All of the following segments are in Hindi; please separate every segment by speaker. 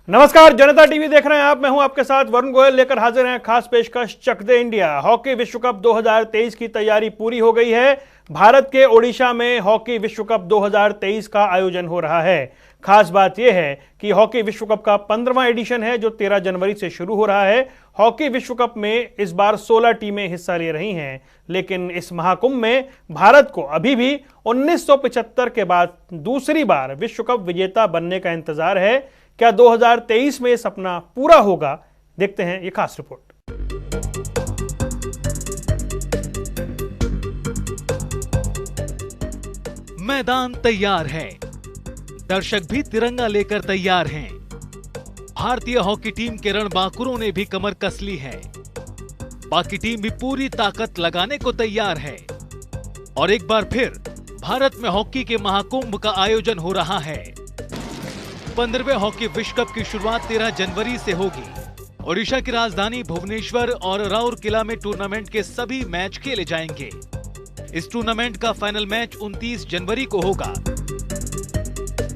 Speaker 1: नमस्कार, जनता टीवी देख रहे हैं आप। मैं हूं आपके साथ वरुण गोयल, लेकर हाजिर हैं खास पेशकश चक दे इंडिया। हॉकी विश्व कप 2023 की तैयारी पूरी हो गई है। भारत के ओडिशा में हॉकी विश्व कप 2023 का आयोजन हो रहा है। खास बात यह है कि हॉकी विश्व कप का 15वां एडिशन है जो 13 जनवरी से शुरू हो रहा है। हॉकी विश्व कप में इस बार 16 टीमें हिस्सा ले रही हैं, लेकिन इस महाकुंभ में भारत को अभी भी 1975 के बाद दूसरी बार विश्व कप विजेता बनने का इंतजार है। क्या 2023 में सपना पूरा होगा? देखते हैं ये खास रिपोर्ट।
Speaker 2: मैदान तैयार है, दर्शक भी तिरंगा लेकर तैयार हैं। भारतीय हॉकी टीम के रणबांकुरों ने भी कमर कस ली है। बाकी टीम भी पूरी ताकत लगाने को तैयार है। और एक बार फिर भारत में हॉकी के महाकुंभ का आयोजन हो रहा है। 15वें हॉकी विश्व कप की शुरुआत 13 जनवरी से होगी। ओडिशा की राजधानी भुवनेश्वर और राउरकेला में टूर्नामेंट के सभी मैच खेले जाएंगे। इस टूर्नामेंट का फाइनल मैच 29 जनवरी को होगा।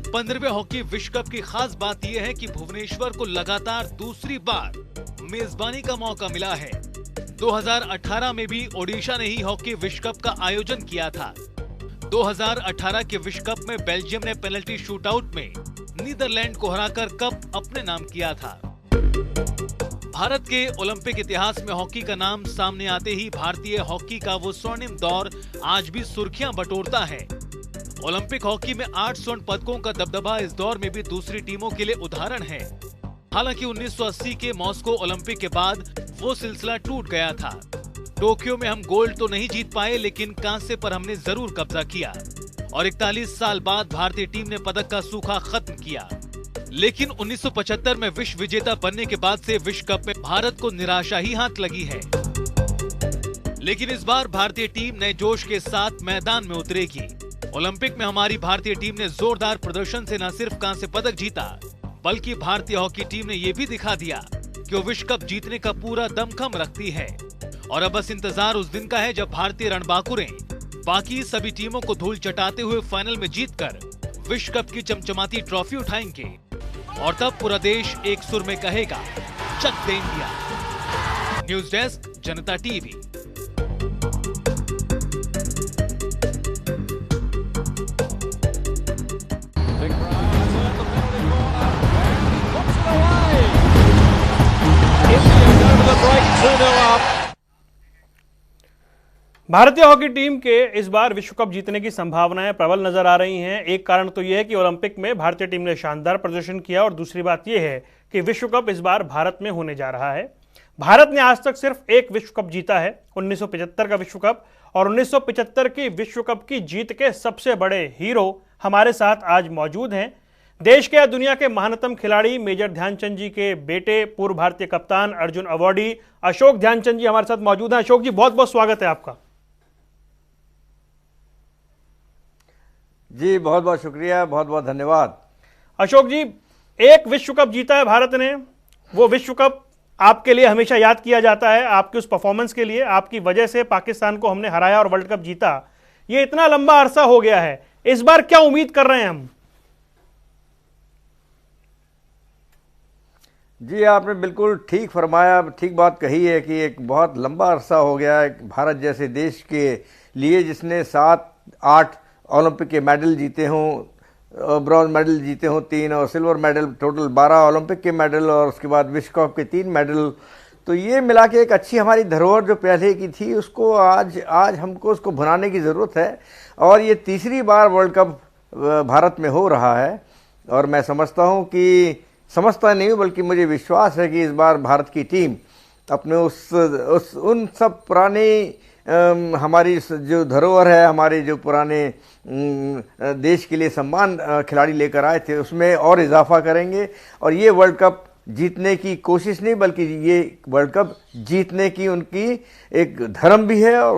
Speaker 2: 15वें हॉकी विश्व कप की खास बात यह है कि भुवनेश्वर को लगातार दूसरी बार मेजबानी का मौका मिला है। 2018 में भी ओडिशा ने ही हॉकी विश्व कप का आयोजन किया था। 2018 के विश्व कप में बेल्जियम ने पेनल्टी शूटआउट में नीदरलैंड को हराकर कप अपने नाम किया था। भारत के ओलंपिक इतिहास में हॉकी का नाम सामने आते ही भारतीय हॉकी का वो स्वर्णिम दौर आज भी सुर्खियां बटोरता है। ओलंपिक हॉकी में 8 स्वर्ण पदकों का दबदबा इस दौर में भी दूसरी टीमों के लिए उदाहरण है। हालांकि 1980 के मॉस्को ओलंपिक के बाद वो सिलसिला टूट गया था। टोक्यो में हम गोल्ड तो नहीं जीत पाए, लेकिन कांसे पर हमने जरूर कब्जा किया और 41 साल बाद भारतीय टीम ने पदक का सूखा खत्म किया। लेकिन 1975 में विश्व विजेता बनने के बाद से विश्व कप में भारत को निराशा ही हाथ लगी है। लेकिन इस बार भारतीय टीम नए जोश के साथ मैदान में उतरेगी। ओलंपिक में हमारी भारतीय टीम ने जोरदार प्रदर्शन से न सिर्फ कांस्य पदक जीता, बल्कि भारतीय हॉकी टीम ने ये भी दिखा दिया कि वो विश्व कप जीतने का पूरा दमखम रखती है। और अब बस इंतजार उस दिन का है जब भारतीय रणबांकुरें बाकी सभी टीमों को धूल चटाते हुए फाइनल में जीतकर विश्व कप की चमचमाती ट्रॉफी उठाएंगे। और तब पूरा देश एक सुर में कहेगा, चक दे इंडिया। न्यूज डेस्क, जनता टीवी।
Speaker 1: भारतीय हॉकी टीम के इस बार विश्व कप जीतने की संभावनाएं प्रबल नजर आ रही हैं। एक कारण तो यह है कि ओलंपिक में भारतीय टीम ने शानदार प्रदर्शन किया और दूसरी बात यह है कि विश्व कप इस बार भारत में होने जा रहा है। भारत ने आज तक सिर्फ एक विश्व कप जीता है, 1975 का विश्व कप। और 1975 की विश्व कप की जीत के सबसे बड़े हीरो हमारे साथ आज मौजूद हैं। देश के या दुनिया के महानतम खिलाड़ी मेजर ध्यानचंद जी के बेटे, पूर्व भारतीय कप्तान, अर्जुन अवार्डी अशोक ध्यानचंद जी हमारे साथ मौजूद हैं। अशोक जी, बहुत बहुत स्वागत है आपका।
Speaker 3: जी बहुत बहुत शुक्रिया, बहुत बहुत धन्यवाद।
Speaker 1: अशोक जी, एक विश्व कप जीता है भारत ने। वो विश्व कप आपके लिए हमेशा याद किया जाता है, आपके उस परफॉर्मेंस के लिए। आपकी वजह से पाकिस्तान को हमने हराया और वर्ल्ड कप जीता। ये इतना लंबा अरसा हो गया है, इस बार क्या उम्मीद कर रहे हैं हम?
Speaker 3: जी आपने बिल्कुल ठीक फरमाया, ठीक बात कही है कि एक बहुत लंबा अरसा हो गया है भारत जैसे देश के लिए, जिसने 7-8 ओलंपिक के मेडल जीते हों, ब्रॉन्ज मेडल जीते हों 3 और सिल्वर मेडल, टोटल 12 ओलंपिक के मेडल और उसके बाद विश्व कप के 3 मेडल। तो ये मिला के एक अच्छी हमारी धरोहर जो पहले की थी, उसको आज हमको उसको भुनाने की ज़रूरत है। और ये तीसरी बार वर्ल्ड कप भारत में हो रहा है और मैं समझता नहीं हूँ बल्कि मुझे विश्वास है कि इस बार भारत की टीम अपने उन सब पुराने हमारी जो धरोहर है, हमारे जो पुराने देश के लिए सम्मान खिलाड़ी लेकर आए थे, उसमें और इजाफा करेंगे। और ये वर्ल्ड कप जीतने की कोशिश नहीं, बल्कि ये वर्ल्ड कप जीतने की उनकी एक धर्म भी है और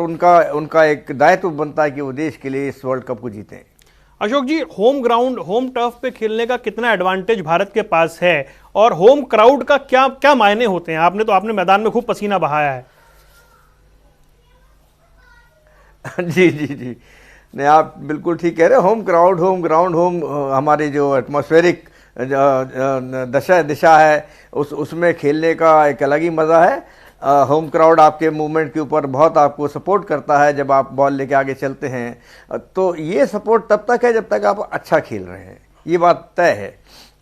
Speaker 3: उनका एक दायित्व बनता है कि वो देश के लिए इस वर्ल्ड कप को जीतें।
Speaker 1: अशोक जी, होम ग्राउंड, होम टर्फ पे खेलने का कितना एडवांटेज भारत के पास है और होम क्राउड का क्या क्या मायने होते हैं? आपने मैदान में खूब पसीना बहाया है।
Speaker 3: जी जी जी, नहीं आप बिल्कुल ठीक कह रहे हैं। Home crowd, home ground, home हमारे जो एटमॉस्फेरिक दिशा है, उसमें खेलने का एक अलग ही मज़ा है। होम क्राउड आपके मूवमेंट के ऊपर बहुत आपको सपोर्ट करता है जब आप बॉल लेके आगे चलते हैं। तो ये सपोर्ट तब तक है जब तक आप अच्छा खेल रहे हैं, ये बात तय है,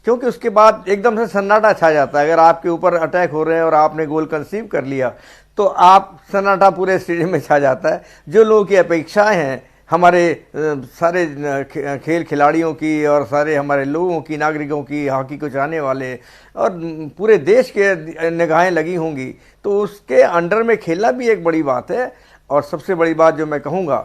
Speaker 3: क्योंकि उसके बाद एकदम से सन्नाटा छा जाता है। अगर आपके ऊपर अटैक हो रहे हैं और आपने गोल कंसीव कर लिया तो आप सन्नाटा पूरे स्टेडियम में छा जाता है। जो लोगों की अपेक्षाएं हैं हमारे सारे खेल खिलाड़ियों की और सारे हमारे लोगों की, नागरिकों की, हॉकी को चाहने वाले और पूरे देश के निगाहें लगी होंगी, तो उसके अंडर में खेलना भी एक बड़ी बात है। और सबसे बड़ी बात जो मैं कहूँगा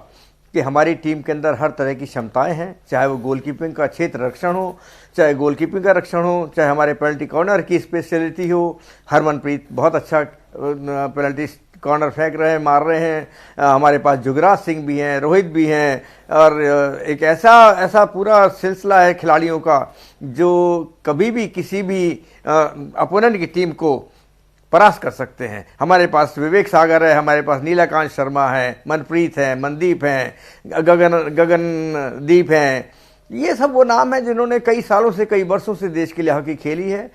Speaker 3: कि हमारी टीम के अंदर हर तरह की क्षमताएं हैं, चाहे वो गोलकीपिंग का क्षेत्र रक्षण हो, चाहे गोलकीपिंग का रक्षण हो, चाहे हमारे पेनल्टी कॉर्नर की स्पेशलिटी हो। हरमनप्रीत बहुत अच्छा पेनल्टी कॉर्नर फेंक रहे हैं, मार रहे हैं। हमारे पास जुगराज सिंह भी हैं, रोहित भी हैं, और एक ऐसा पूरा सिलसिला है खिलाड़ियों का जो कभी भी किसी भी अपोनेंट की टीम को परास्त कर सकते हैं। हमारे पास विवेक सागर है, हमारे पास नीलाकांत शर्मा है, मनप्रीत है, मनदीप हैं, गगनदीप हैं। ये सब वो नाम हैं जिन्होंने कई सालों से, कई वर्षों से देश के लिए हॉकी खेली है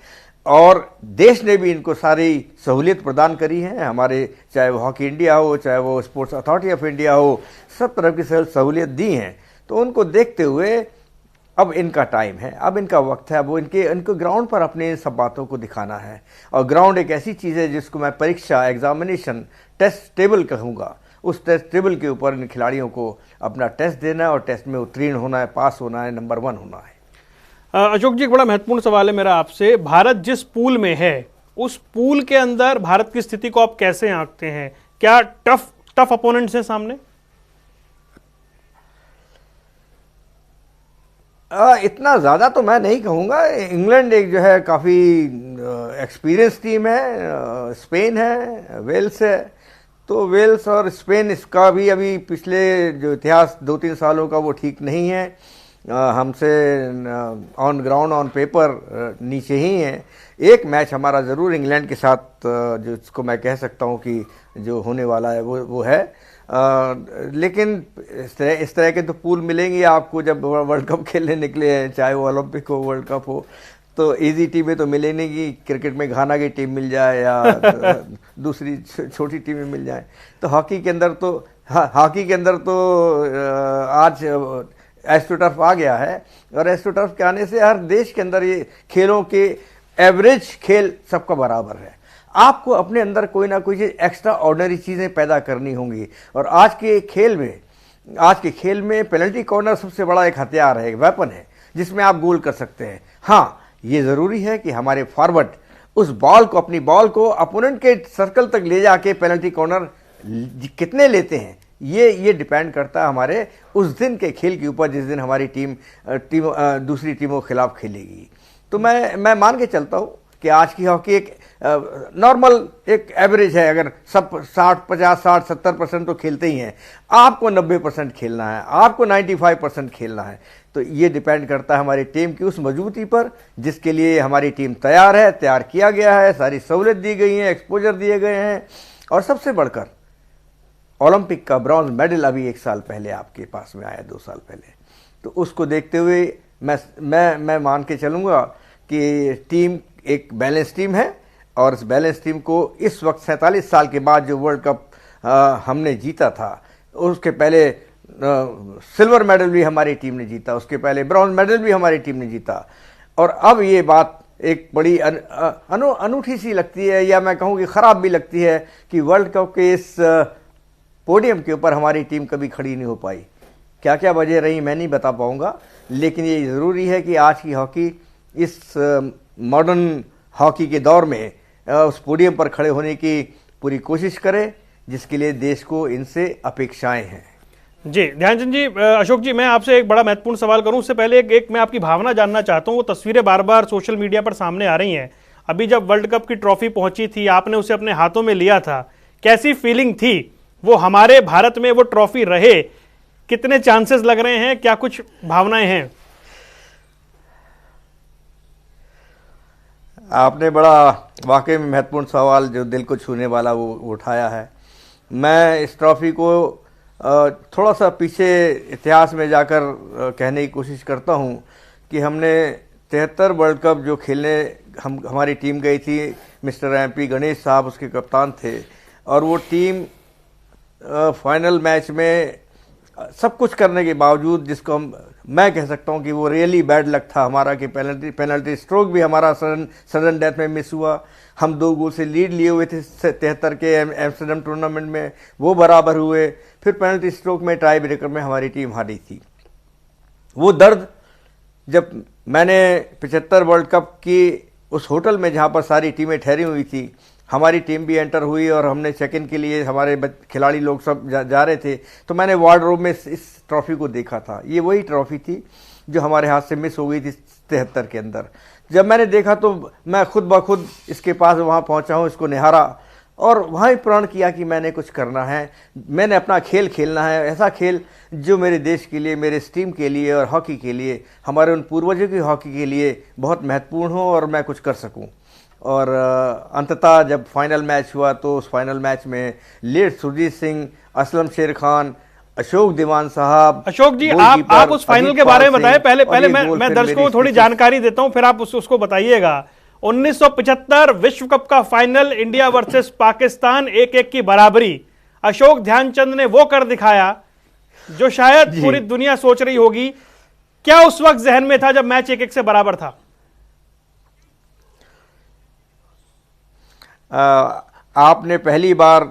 Speaker 3: और देश ने भी इनको सारी सहूलियत प्रदान करी है। हमारे चाहे वो हॉकी इंडिया हो, चाहे वो स्पोर्ट्स अथॉरिटी ऑफ इंडिया हो, सब तरह की सहूलियत दी हैं। तो उनको देखते हुए अब इनका टाइम है, अब इनका वक्त है, अब वो इनको ग्राउंड पर अपने इन सब बातों को दिखाना है। और ग्राउंड एक ऐसी चीज़ है जिसको मैं परीक्षा, एग्जामिनेशन, टेस्ट टेबल कहूँगा। उस टेस्ट टेबल के ऊपर इन खिलाड़ियों को अपना टेस्ट देना है और टेस्ट में उत्तीर्ण होना है, पास होना है, नंबर 1 होना है।
Speaker 1: अशोक जी, एक बड़ा महत्वपूर्ण सवाल है मेरा आपसे। भारत जिस पूल में है, उस पूल के अंदर भारत की स्थिति को आप कैसे आंकते हैं? क्या टफ अपोनेंट्स हैं सामने?
Speaker 3: इतना ज़्यादा तो मैं नहीं कहूँगा। इंग्लैंड एक जो है काफ़ी एक्सपीरियंस टीम है, स्पेन है, वेल्स है। तो वेल्स और स्पेन, इसका भी अभी पिछले जो इतिहास 2-3 सालों का वो ठीक नहीं है। हमसे ऑन ग्राउंड, ऑन पेपर नीचे ही हैं। एक मैच हमारा ज़रूर इंग्लैंड के साथ जिसको मैं कह सकता हूँ कि जो होने वाला है वो है। लेकिन इस तरह के तो पूल मिलेंगे आपको जब वर्ल्ड कप खेलने निकले हैं, चाहे वो ओलंपिक हो, वर्ल्ड कप हो। तो इजी टीमें तो मिले नहीं कि क्रिकेट में घाना की टीम मिल जाए या दूसरी छोटी टीमें मिल जाए। तो हॉकी के अंदर तो आज एस्ट्रोटर्फ आ गया है और एस्ट्रोटर्फ के आने से हर देश के अंदर ये खेलों के एवरेज खेल सबका बराबर है। आपको अपने अंदर कोई ना कोई चीज़, एक्स्ट्रा ऑर्डिनरी चीज़ें पैदा करनी होंगी। और आज के खेल में पेनल्टी कॉर्नर सबसे बड़ा एक हथियार है, एक वेपन है जिसमें आप गोल कर सकते हैं। हाँ, ये ज़रूरी है कि हमारे फॉरवर्ड उस बॉल को, अपनी बॉल को अपोनेंट के सर्कल तक ले जाके पेनल्टी कॉर्नर कितने लेते हैं, ये डिपेंड करता है हमारे उस दिन के खेल के ऊपर, जिस दिन हमारी टीम दूसरी टीमों के खिलाफ खेलेगी। तो मैं मान के चलता हूँ कि आज की हॉकी एक नॉर्मल, एक एवरेज है। अगर सब 60-50-60-70% तो खेलते ही हैं, आपको 90% खेलना है, आपको 95% खेलना है। तो ये डिपेंड करता है हमारी टीम की उस मजबूती पर, जिसके लिए हमारी टीम तैयार है, तैयार किया गया है, सारी सहूलियत दी गई है, एक्सपोजर दिए गए हैं। और सबसे बढ़कर ओलंपिक का ब्रॉन्ज मेडल अभी 1 साल पहले आपके पास में आया, 2 साल पहले। तो उसको देखते हुए मैं मान के चलूँगा कि टीम एक बैलेंस टीम है। और इस बैलेंस टीम को इस वक्त 47 साल के बाद जो वर्ल्ड कप हमने जीता था, उसके पहले सिल्वर मेडल भी हमारी टीम ने जीता, उसके पहले ब्रॉन्ज मेडल भी हमारी टीम ने जीता। और अब ये बात एक बड़ी अनूठी सी लगती है, या मैं कहूँ कि ख़राब भी लगती है, कि वर्ल्ड कप के इस पोडियम के ऊपर हमारी टीम कभी खड़ी नहीं हो पाई। क्या क्या वजह रही मैं नहीं बता पाऊँगा, लेकिन ये ज़रूरी है कि आज की हॉकी इस मॉडर्न हॉकी के दौर में उस पोडियम पर खड़े होने की पूरी कोशिश करे, जिसके लिए देश को इनसे अपेक्षाएं हैं।
Speaker 1: जी ध्यानचंद जी, अशोक जी, मैं आपसे एक बड़ा महत्वपूर्ण सवाल करूं उससे पहले एक मैं आपकी भावना जानना चाहता हूं। वो तस्वीरें बार बार सोशल मीडिया पर सामने आ रही हैं। अभी जब वर्ल्ड कप की ट्रॉफी पहुंची थी, आपने उसे अपने हाथों में लिया था, कैसी फीलिंग थी? वो हमारे भारत में वो ट्रॉफी रहे, कितने चांसेस लग रहे हैं, क्या कुछ भावनाएं हैं?
Speaker 3: आपने बड़ा वाकई में महत्वपूर्ण सवाल, जो दिल को छूने वाला, वो उठाया है। मैं इस ट्रॉफी को थोड़ा सा पीछे इतिहास में जाकर कहने की कोशिश करता हूँ कि हमने 73 वर्ल्ड कप जो खेलने हमारी टीम गई थी, मिस्टर MP गणेश साहब उसके कप्तान थे, और वो टीम फाइनल मैच में सब कुछ करने के बावजूद, जिसको मैं कह सकता हूं कि वो रियली बैड लक था हमारा, कि पेनल्टी स्ट्रोक भी हमारा सडन डेथ में मिस हुआ। हम 2 गोल से लीड लिए हुए थे 73 के एम्स्टर्डम टूर्नामेंट में, वो बराबर हुए, फिर पेनल्टी स्ट्रोक में टाई ब्रेकर में हमारी टीम हारी थी। वो दर्द जब मैंने 75 वर्ल्ड कप की उस होटल में जहां पर सारी टीमें ठहरी हुई थी, हमारी टीम भी एंटर हुई और हमने चेक इन के लिए हमारे खिलाड़ी लोग सब जा रहे थे, तो मैंने वार्डरोब में इस ट्रॉफी को देखा था। ये वही ट्रॉफी थी जो हमारे हाथ से मिस हो गई थी 73 के अंदर। जब मैंने देखा तो मैं खुद ब खुद इसके पास वहाँ पहुँचा हूँ, इसको निहारा और वहाँ ही प्रण किया कि मैंने कुछ करना है, मैंने अपना खेल खेलना है, ऐसा खेल जो मेरे देश के लिए, मेरे इस टीम के लिए और हॉकी के लिए, हमारे उन पूर्वजों की हॉकी के लिए बहुत महत्वपूर्ण हो और मैं कुछ कर सकूं। और अंततः जब फाइनल मैच हुआ तो उस फाइनल मैच में लेट सुरजीत सिंह, असलम शेर खान, अशोक दीवान साहब।
Speaker 1: अशोक जी, आप उस फाइनल के बारे में बताएं। पहले मैं दर्शकों को थोड़ी जानकारी देता हूं, फिर आप उसको बताइएगा। 1975 विश्व कप का फाइनल, इंडिया वर्सेस पाकिस्तान, 1-1 की बराबरी। अशोक ध्यानचंद ने वो कर दिखाया जो शायद पूरी दुनिया सोच रही होगी। क्या उस वक्त जहन में था जब मैच 1-1 से बराबर था?
Speaker 3: आपने पहली बार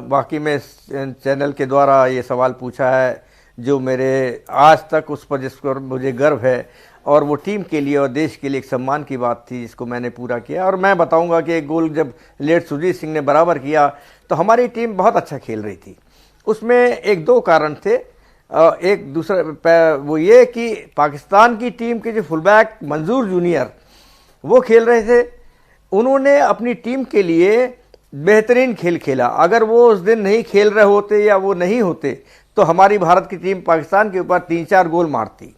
Speaker 3: वाकई में चैनल के द्वारा ये सवाल पूछा है, जो मेरे आज तक उस पर जिस पर मुझे गर्व है, और वो टीम के लिए और देश के लिए एक सम्मान की बात थी जिसको मैंने पूरा किया। और मैं बताऊंगा कि एक गोल जब लेट सुरजीत सिंह ने बराबर किया तो हमारी टीम बहुत अच्छा खेल रही थी। उसमें 1-2 कारण थे। एक दूसरा वो ये कि पाकिस्तान की टीम के जो फुलबैक मंजूर जूनियर वो खेल रहे थे, उन्होंने अपनी टीम के लिए बेहतरीन खेल खेला। अगर वो उस दिन नहीं खेल रहे होते या वो नहीं होते तो हमारी भारत की टीम पाकिस्तान के ऊपर 3-4 गोल मारती।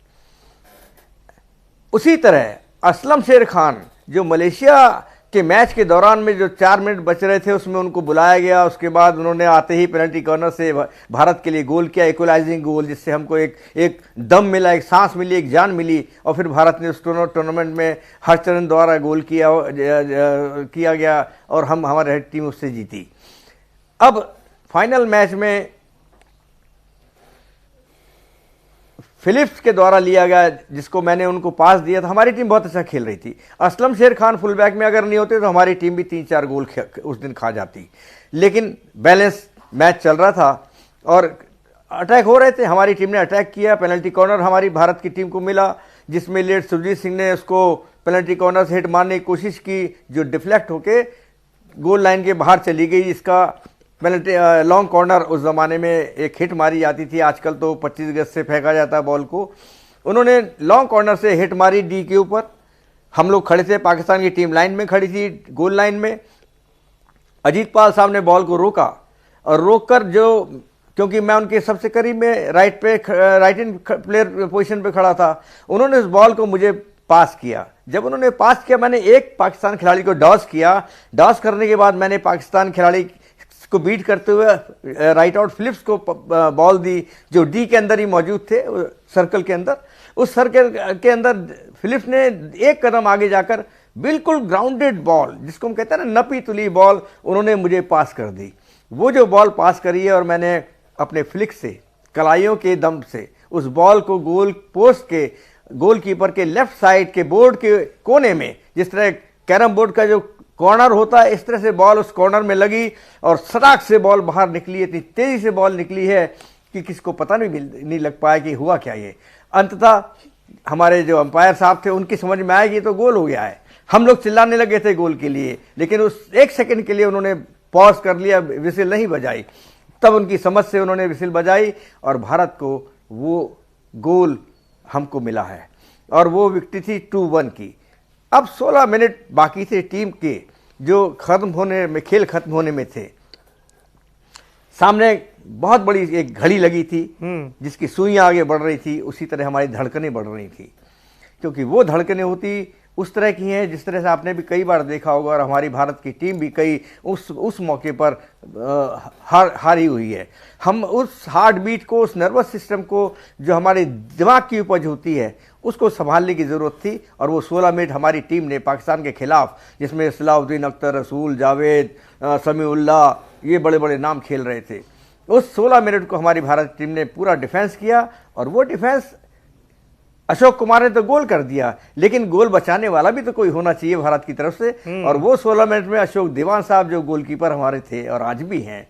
Speaker 3: उसी तरह असलम शेर खान, जो मलेशिया के मैच के दौरान में जो 4 मिनट बच रहे थे उसमें उनको बुलाया गया, उसके बाद उन्होंने आते ही पेनल्टी कॉर्नर से भारत के लिए गोल किया, इक्वलाइजिंग गोल, जिससे हमको एक दम मिला, एक सांस मिली, एक जान मिली। और फिर भारत ने उस टूर्नामेंट में हरचरण द्वारा गोल किया गया और हमारी टीम उससे जीती। अब फाइनल मैच में फिलिप्स के द्वारा लिया गया, जिसको मैंने उनको पास दिया था। हमारी टीम बहुत अच्छा खेल रही थी। असलम शेर खान फुलबैक में अगर नहीं होते तो हमारी टीम भी 3-4 गोल उस दिन खा जाती। लेकिन बैलेंस मैच चल रहा था और अटैक हो रहे थे। हमारी टीम ने अटैक किया, पेनल्टी कॉर्नर हमारी भारत की टीम को मिला, जिसमें लेट सुरजीत सिंह ने उसको पेनल्टी कॉर्नर से हिट मारने की कोशिश की, जो डिफ्लेक्ट होके गोल लाइन के बाहर चली गई। इसका पेनल्टी लॉन्ग कॉर्नर उस ज़माने में एक हिट मारी जाती थी, आजकल तो 25 गज से फेंका जाता है बॉल को। उन्होंने लॉन्ग कॉर्नर से हिट मारी डी के ऊपर। हम लोग खड़े थे, पाकिस्तान की टीम लाइन में खड़ी थी, गोल लाइन में। अजीत पाल साहब ने बॉल को रोका और रोककर, जो क्योंकि मैं उनके सबसे करीब में राइट इन प्लेयर पोजीशन पे खड़ा था, उन्होंने उस बॉल को मुझे पास किया। जब उन्होंने पास किया, मैंने एक पाकिस्तान खिलाड़ी को डॉस किया। डॉस करने के बाद मैंने पाकिस्तान खिलाड़ी को बीट करते हुए राइट आउट फिलिप्स को बॉल दी, जो डी के अंदर ही मौजूद थे, सर्कल के अंदर। उस सर्कल के अंदर फिलिप्स ने एक कदम आगे जाकर बिल्कुल ग्राउंडेड बॉल, जिसको हम कहते हैं ना नपी तुली बॉल, उन्होंने मुझे पास कर दी। वो जो बॉल पास करी है, और मैंने अपने फ्लिक से, कलाइयों के दम से उस बॉल को गोल पोस्ट के गोलकीपर के लेफ्ट साइड के बोर्ड के कोने में, जिस तरह कैरम बोर्ड का जो कॉर्नर होता है, इस तरह से बॉल उस कॉर्नर में लगी और सटाक से बॉल बाहर निकली। इतनी तेजी से बॉल निकली है कि किसको पता नहीं लग पाया कि हुआ क्या ये। अंततः हमारे जो अंपायर साहब थे, उनकी समझ में आया कि तो गोल हो गया है। हम लोग चिल्लाने लगे थे गोल के लिए, लेकिन उस 1 सेकंड के लिए उन्होंने पॉज कर लिया, विसिल नहीं बजाई। तब उनकी समझ से उन्होंने विसिल बजाई और भारत को वो गोल हमको मिला है, और वो विक्ट्री थी 2-1 की। अब 16 मिनट बाकी थे टीम के, जो खेल खत्म होने में थे। सामने बहुत बड़ी एक घड़ी लगी थी, जिसकी सुइयां आगे बढ़ रही थी। उसी तरह हमारी धड़कनें बढ़ रही थी, क्योंकि वो धड़कनें होती उस तरह की हैं जिस तरह से आपने भी कई बार देखा होगा, और हमारी भारत की टीम भी कई उस मौके पर हारी हुई है। हम उस हार्ट बीट को, उस नर्वस सिस्टम को, जो हमारे दिमाग की उपज होती है, उसको संभालने की ज़रूरत थी। और वो 16 मिनट हमारी टीम ने पाकिस्तान के खिलाफ, जिसमें सलाउद्दीन अख्तर, रसूल, जावेद, समीउल्लाह, ये बड़े बड़े नाम खेल रहे थे, उस 16 मिनट को हमारी भारत टीम ने पूरा डिफेंस किया। और वो डिफेंस, अशोक कुमार ने तो गोल कर दिया, लेकिन गोल बचाने वाला भी तो कोई होना चाहिए भारत की तरफ से। और वो 16 मिनट में अशोक दीवान साहब जो गोलकीपर हमारे थे और आज भी हैं,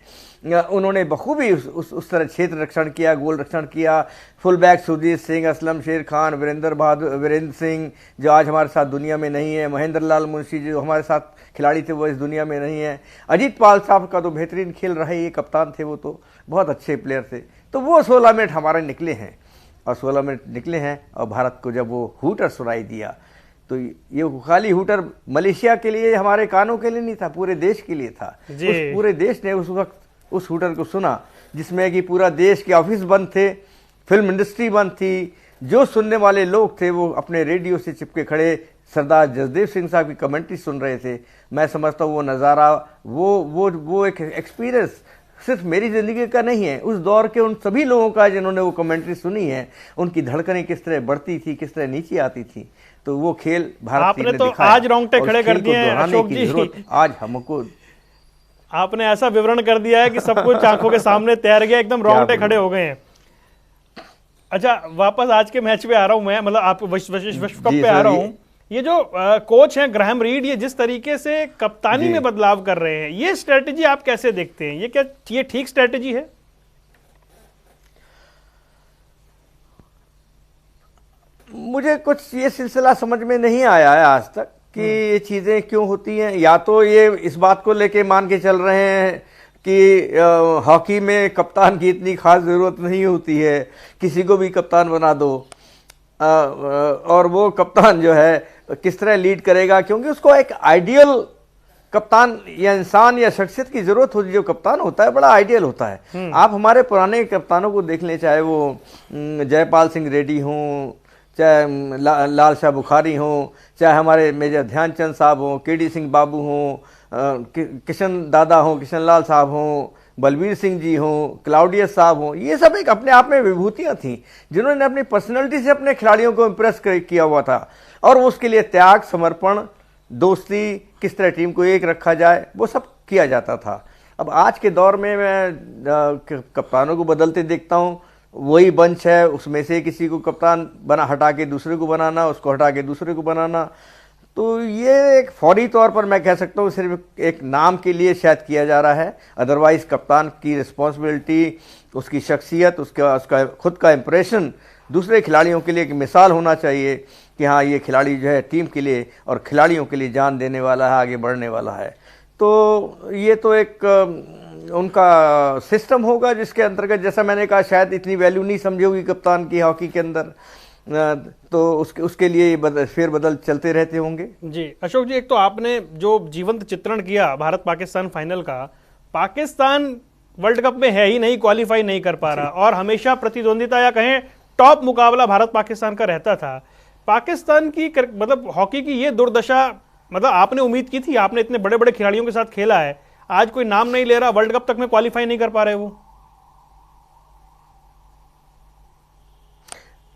Speaker 3: उन्होंने बखूबी उस तरह क्षेत्र रक्षण किया, गोल रक्षण किया। फुल बैक सुजीत सिंह, असलम शेर खान, वीरेंद्र सिंह जो आज हमारे साथ दुनिया में नहीं है, महेंद्र लाल मुंशी जो हमारे साथ खिलाड़ी थे वो इस दुनिया में नहीं है, अजीत पाल साहब का तो बेहतरीन खेल रहा है, ये कप्तान थे, वो तो बहुत अच्छे प्लेयर थे। तो वो 16 मिनट हमारे निकले हैं, और 16 मिनट निकले हैं। और भारत को जब वो हूटर सुनाई दिया, तो ये खाली हूटर मलेशिया के लिए, हमारे कानों के लिए नहीं था, पूरे देश के लिए था। उस पूरे देश ने उस वक्त उस हूटर को सुना, जिसमें कि पूरा देश के ऑफिस बंद थे, फिल्म इंडस्ट्री बंद थी, जो सुनने वाले लोग थे वो अपने रेडियो से चिपके खड़े सरदार जसदेव सिंह साहब की कमेंट्री सुन रहे थे। मैं समझता हूँ वो नज़ारा, वो एक एक्सपीरियंस सिर्फ मेरी ज़िंदगी का नहीं है, उस दौर के उन सभी लोगों का जिन्होंने वो कमेंट्री सुनी है, उनकी धड़कनें किस तरह बढ़ती थी, किस तरह नीचे आती थी। तो वो खेल भारत टीम ने दिखाया।
Speaker 1: आपने तो आज रोंगटे खड़े कर दिए हैं अशोक जी,
Speaker 3: आज हमको
Speaker 1: आपने ऐसा विवरण कर दिया है कि सब कुछ आंखों के सामने तैर गया, एकदम रोंगटे खड़े हो गए हैं। अच्छा, वापस आज के मैच पे आ रहा हूं मैं, मतलब आप विश्व कप पे आ रहा हूं। ये जो कोच हैं ग्राहम रीड, ये जिस तरीके से कप्तानी में बदलाव कर रहे हैं, ये स्ट्रेटेजी आप कैसे देखते हैं? ये ठीक स्ट्रेटेजी है?
Speaker 3: मुझे कुछ ये सिलसिला समझ में नहीं आया है आज तक कि ये चीज़ें क्यों होती हैं। या तो ये इस बात को लेके मान के चल रहे हैं कि हॉकी में कप्तान की इतनी खास ज़रूरत नहीं होती है, किसी को भी कप्तान बना दो, और वो कप्तान जो है किस तरह लीड करेगा, क्योंकि उसको एक आइडियल कप्तान या इंसान या शख्सियत की जरूरत होती है। जो कप्तान होता है बड़ा आइडियल होता है। आप हमारे पुराने कप्तानों को देख लें, चाहे वो जयपाल सिंह रेड्डी हों, चाहे लाल शाह बुखारी हों, चाहे हमारे मेजर ध्यानचंद साहब हों, केडी सिंह बाबू हों, किशन दादा हों, किशन लाल साहब हों, बलबीर सिंह जी हों, क्लाउडियस साहब हों, ये सब एक अपने आप में विभूतियां थीं जिन्होंने अपनी पर्सनैलिटी से अपने खिलाड़ियों को इम्प्रेस किया हुआ था। और उसके लिए त्याग, समर्पण, दोस्ती, किस तरह टीम को एक रखा जाए, वो सब किया जाता था। अब आज के दौर में मैं कप्तानों को बदलते देखता हूँ। वही बंच है, उसमें से किसी को कप्तान हटा के दूसरे को बनाना, उसको हटा के दूसरे को बनाना। तो ये एक फौरी तौर पर मैं कह सकता हूँ सिर्फ एक नाम के लिए शायद किया जा रहा है। अदरवाइज कप्तान की रिस्पॉन्सिबिलिटी, उसकी शख्सियत, उसका खुद का इम्प्रेशन दूसरे खिलाड़ियों के लिए एक मिसाल होना चाहिए कि हाँ, ये खिलाड़ी जो है टीम के लिए और खिलाड़ियों के लिए जान देने वाला है, आगे बढ़ने वाला है। तो ये तो एक उनका सिस्टम होगा जिसके अंतर्गत, जैसा मैंने कहा, शायद इतनी वैल्यू नहीं समझी होगी कप्तान की हॉकी के अंदर, तो उसके लिए फेर बदल चलते रहते होंगे।
Speaker 1: जी अशोक जी, एक तो आपने जो जीवंत चित्रण किया भारत पाकिस्तान फाइनल का, पाकिस्तान वर्ल्ड कप में है ही नहीं, क्वालिफाई नहीं कर पा रहा, और हमेशा प्रतिद्वंदिता या कहें टॉप मुकाबला भारत पाकिस्तान का रहता था। पाकिस्तान की मतलब हॉकी की ये दुर्दशा, मतलब आपने उम्मीद की थी? आपने इतने बड़े बड़े खिलाड़ियों के साथ खेला है, आज कोई नाम नहीं ले रहा, वर्ल्ड कप तक में क्वालिफाई नहीं कर पा रहे वो।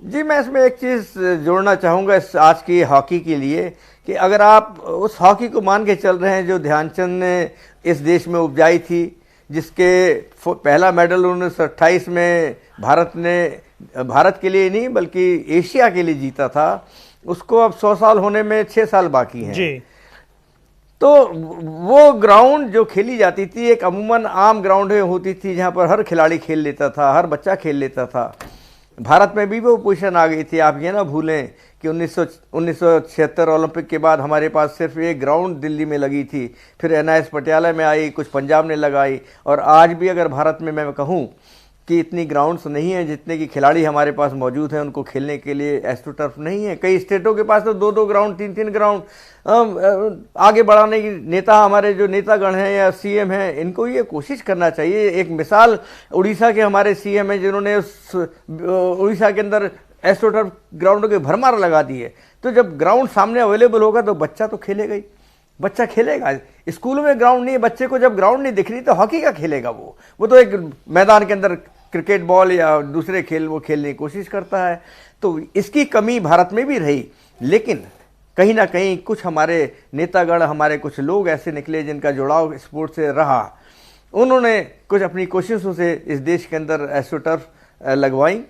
Speaker 3: जी, मैं इसमें एक चीज़ जोड़ना चाहूँगा इस आज की हॉकी के लिए, कि अगर आप उस हॉकी को मान के चल रहे हैं जो ध्यानचंद ने इस देश में उपजाई थी, जिसके पहला मेडल 1928 में भारत के लिए नहीं बल्कि एशिया के लिए जीता था, उसको अब 100 साल होने में 6 साल बाकी हैं जी। तो वो ग्राउंड जो खेली जाती थी एक अमूमन आम ग्राउंड होती थी जहाँ पर हर खिलाड़ी खेल लेता था, हर बच्चा खेल लेता था। भारत में भी वो पोजीशन आ गई थी। आप ये ना भूलें कि 1976 ओलंपिक के बाद हमारे पास सिर्फ एक ग्राउंड दिल्ली में लगी थी, फिर NIS पटियाला में आई, कुछ पंजाब ने लगाई, और आज भी अगर भारत में मैं कहूँ कि इतनी ग्राउंड्स नहीं है जितने की खिलाड़ी हमारे पास मौजूद हैं उनको खेलने के लिए एस्ट्रो टर्फ नहीं है। कई स्टेटों के पास तो 2-2 ग्राउंड, 3-3 ग्राउंड। आगे बढ़ाने की नेता, हमारे जो नेतागण हैं या CM हैं, इनको ये कोशिश करना चाहिए। एक मिसाल उड़ीसा के हमारे CM हैं जिन्होंने उड़ीसा के अंदर एस्ट्रो टर्फ ग्राउंडों के भरमार लगा दिए, तो जब ग्राउंड सामने अवेलेबल होगा तो बच्चा तो खेलेगा ही, बच्चा खेलेगा। स्कूलों में ग्राउंड नहीं है, बच्चे को जब ग्राउंड नहीं दिख रही तो हॉकी का खेलेगा वो तो एक मैदान के अंदर क्रिकेट बॉल या दूसरे खेल वो खेलने की कोशिश करता है। तो इसकी कमी भारत में भी रही, लेकिन कहीं ना कहीं कुछ हमारे नेतागण, हमारे कुछ लोग ऐसे निकले जिनका जुड़ाव स्पोर्ट्स से रहा, उन्होंने कुछ अपनी कोशिशों से इस देश के अंदर एस्ट्रोटर्फ लगवाई।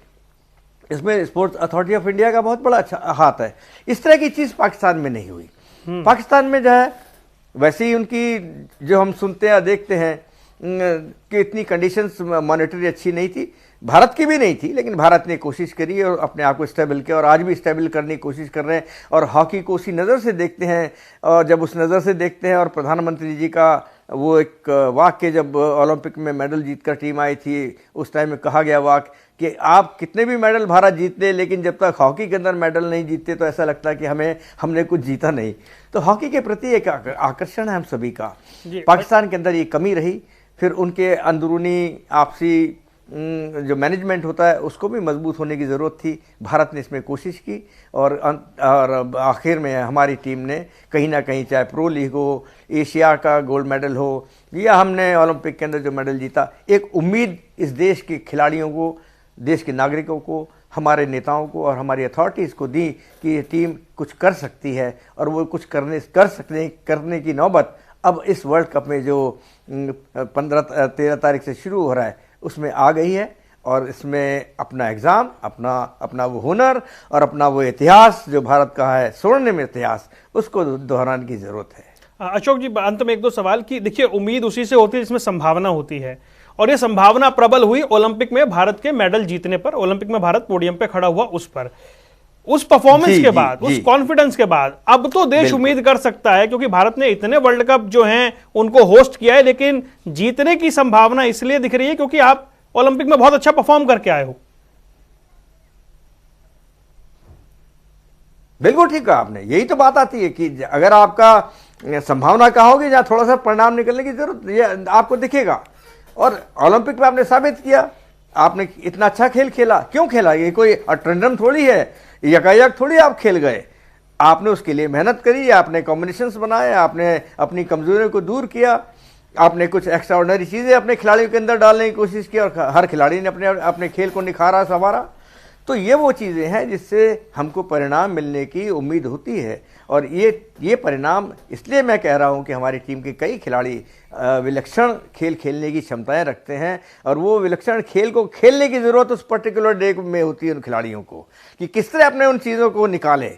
Speaker 3: इसमें स्पोर्ट्स अथॉरिटी ऑफ इंडिया का बहुत बड़ा अच्छा हाथ है। इस तरह की चीज़ पाकिस्तान में नहीं हुई। पाकिस्तान में जो है वैसे ही उनकी जो हम सुनते हैं देखते हैं कि इतनी कंडीशंस मॉनेटरी अच्छी नहीं थी, भारत की भी नहीं थी, लेकिन भारत ने कोशिश करी और अपने आप को स्टेबल किया और आज भी स्टेबल करने की कोशिश कर रहे हैं। और हॉकी को उसी नज़र से देखते हैं, और जब उस नज़र से देखते हैं और प्रधानमंत्री जी का वो एक वाक्य जब ओलंपिक में मेडल जीतकर टीम आई थी, उस टाइम में कहा गया वाक्य कि आप कितने भी मेडल भारत जीत ले, लेकिन जब तक हॉकी के अंदर मेडल नहीं जीतते तो ऐसा लगता है कि हमने कुछ जीता नहीं। तो हॉकी के प्रति एक आकर्षण है हम सभी का। पाकिस्तान के अंदर ये कमी रही। फिर उनके अंदरूनी आपसी जो मैनेजमेंट होता है उसको भी मजबूत होने की ज़रूरत थी। भारत ने इसमें कोशिश की और आखिर में हमारी टीम ने कहीं ना कहीं, चाहे प्रो लीग हो, एशिया का गोल्ड मेडल हो या हमने ओलंपिक के अंदर जो मेडल जीता, एक उम्मीद इस देश के खिलाड़ियों को, देश के नागरिकों को, हमारे नेताओं को और हमारी अथॉरिटीज़ को दी कि ये टीम कुछ कर सकती है। और वो कुछ करने की नौबत अब इस वर्ल्ड कप में जो 15-13 तारीख से शुरू हो रहा है उसमें आ गई है। और इसमें अपना एग्ज़ाम, अपना वो हुनर और अपना वो इतिहास जो भारत का है, स्वर्णिम इतिहास, उसको दोहराने की ज़रूरत है।
Speaker 1: अशोक जी, अंत में एक दो सवाल कि देखिए, उम्मीद उसी से होती है जिसमें संभावना होती है, और ये संभावना प्रबल हुई ओलंपिक में भारत के मेडल जीतने पर। ओलंपिक में भारत पोडियम पे खड़ा हुआ उस परफॉर्मेंस के बाद, उस कॉन्फिडेंस के बाद अब तो देश उम्मीद कर सकता है, क्योंकि भारत ने इतने वर्ल्ड कप जो हैं उनको होस्ट किया है, लेकिन जीतने की संभावना इसलिए दिख रही है क्योंकि आप ओलंपिक में बहुत अच्छा परफॉर्म करके आए हो।
Speaker 3: बिल्कुल ठीक कहा आपने। यही तो बात आती है कि अगर आपका संभावना का होगी, जहां थोड़ा सा परिणाम निकलने की जरूरत, ये आपको दिखेगा। और ओलंपिक में आपने साबित किया, आपने इतना अच्छा खेल खेला। क्यों खेला? ये कोई ट्रेंडम थोड़ी है, यकायक थोड़ी आप खेल गए। आपने उसके लिए मेहनत करी, आपने कॉम्बिनेशंस बनाए, आपने अपनी कमजोरियों को दूर किया, आपने कुछ एक्स्ट्राऑर्डिनरी चीज़ें अपने खिलाड़ियों के अंदर डालने की कोशिश की और हर खिलाड़ी ने अपने खेल को निखारा, संवारा। तो ये वो चीज़ें हैं जिससे हमको परिणाम मिलने की उम्मीद होती है। और ये परिणाम इसलिए मैं कह रहा हूं कि हमारी टीम के कई खिलाड़ी विलक्षण खेल खेलने की क्षमताएं रखते हैं, और वो विलक्षण खेल को खेलने की ज़रूरत उस पर्टिकुलर डे में होती है उन खिलाड़ियों को, कि किस तरह अपने उन चीज़ों को निकाले।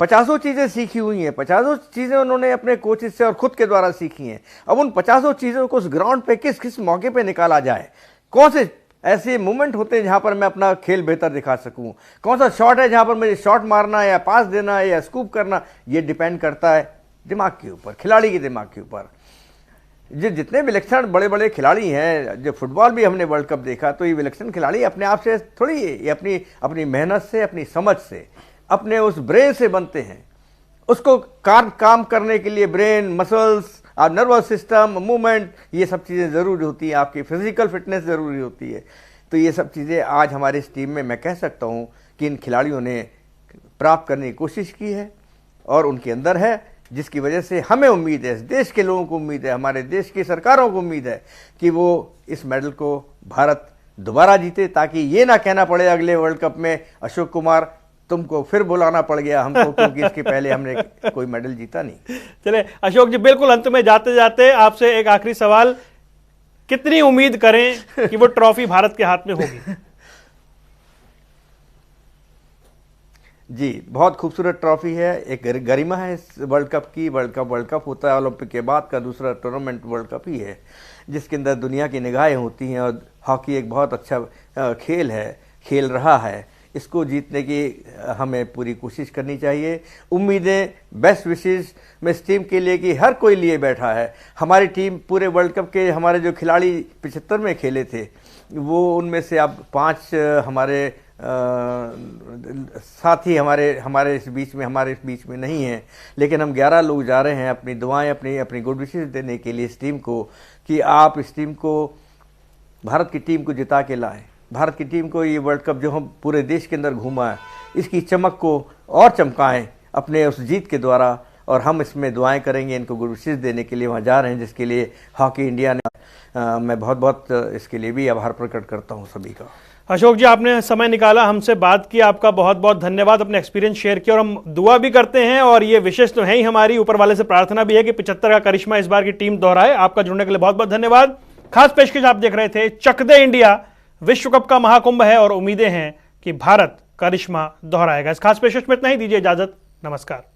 Speaker 3: 50 चीज़ें सीखी हुई हैं, 50 चीज़ें उन्होंने अपने कोचेज से और खुद के द्वारा सीखी हैं। अब उन 50 चीज़ों को उस ग्राउंड पे किस किस मौके पे निकाला जाए, कौन से ऐसे मूवमेंट होते हैं जहां पर मैं अपना खेल बेहतर दिखा सकूं, कौन सा शॉट है जहां पर मुझे शॉट मारना है या पास देना है या स्कूप करना, ये डिपेंड करता है दिमाग के ऊपर, खिलाड़ी के दिमाग के ऊपर। जितने विलक्षण बड़े बड़े खिलाड़ी हैं, जो फुटबॉल भी हमने वर्ल्ड कप देखा, तो ये विलक्षण खिलाड़ी अपने आप से थोड़ी, ये अपनी मेहनत से, अपनी समझ से, अपने उस ब्रेन से बनते हैं। उसको काम करने के लिए brain, muscles, nervous system, movement, ये सब चीज़ें ज़रूरी होती हैं। आपकी फिजिकल फिटनेस ज़रूरी होती है। तो ये सब चीज़ें आज हमारी इस टीम में मैं कह सकता हूँ कि इन खिलाड़ियों ने प्राप्त करने की कोशिश की है और उनके अंदर है, जिसकी वजह से हमें उम्मीद है, इस देश के लोगों को उम्मीद है, हमारे देश की सरकारों को उम्मीद है कि वो इस मेडल को भारत दोबारा जीते, ताकि ये ना कहना पड़े अगले वर्ल्ड कप में, अशोक कुमार तुमको फिर बुलाना पड़ गया हमको, क्योंकि इसके पहले हमने कोई मेडल जीता नहीं।
Speaker 1: चले अशोक जी, बिल्कुल अंत में जाते जाते आपसे एक आखिरी सवाल, कितनी उम्मीद करें कि वो ट्रॉफी भारत के हाथ में होगी?
Speaker 3: जी, बहुत खूबसूरत ट्रॉफी है, एक गरिमा है इस वर्ल्ड कप की। वर्ल्ड कप होता है ओलंपिक के बाद का दूसरा टूर्नामेंट वर्ल्ड कप ही है, जिसके अंदर दुनिया की निगाहें होती हैं। और हॉकी एक बहुत अच्छा खेल है, खेल रहा है। इसको जीतने की हमें पूरी कोशिश करनी चाहिए। उम्मीदें, बेस्ट विशेस मैं इस टीम के लिए कि हर कोई लिए बैठा है। हमारी टीम पूरे वर्ल्ड कप के हमारे जो खिलाड़ी 75 में खेले थे, वो उनमें से अब 5 हमारे साथी हमारे इस बीच में नहीं हैं, लेकिन हम 11 लोग जा रहे हैं अपनी दुआएं, अपनी गुड विशेस देने के लिए इस टीम को, कि आप इस टीम को, भारत की टीम को जिता के लाएं। भारत की टीम को ये वर्ल्ड कप जो हम पूरे देश के अंदर घूमा है, इसकी चमक को और चमकाएं अपने उस जीत के द्वारा। और हम इसमें दुआएं करेंगे, इनको गुड विशेस देने के लिए वहाँ जा रहे हैं, जिसके लिए हॉकी इंडिया ने मैं बहुत बहुत इसके लिए भी आभार प्रकट करता हूँ सभी का।
Speaker 1: अशोक जी, आपने समय निकाला, हमसे बात की, आपका बहुत बहुत धन्यवाद, अपने एक्सपीरियंस शेयर किया। और हम दुआ भी करते हैं, और ये विशेष तो है ही हमारी, ऊपर वाले से प्रार्थना भी है कि 75 का करिश्मा इस बार की टीम दोहराए। आपका जुड़ने के लिए बहुत बहुत धन्यवाद। खास पेशकश आप देख रहे थे चक दे इंडिया। विश्व कप का महाकुंभ है और उम्मीदें हैं कि भारत करिश्मा दोहराएगा। इस खास पेशकश में इतना ही, दीजिए इजाजत, नमस्कार।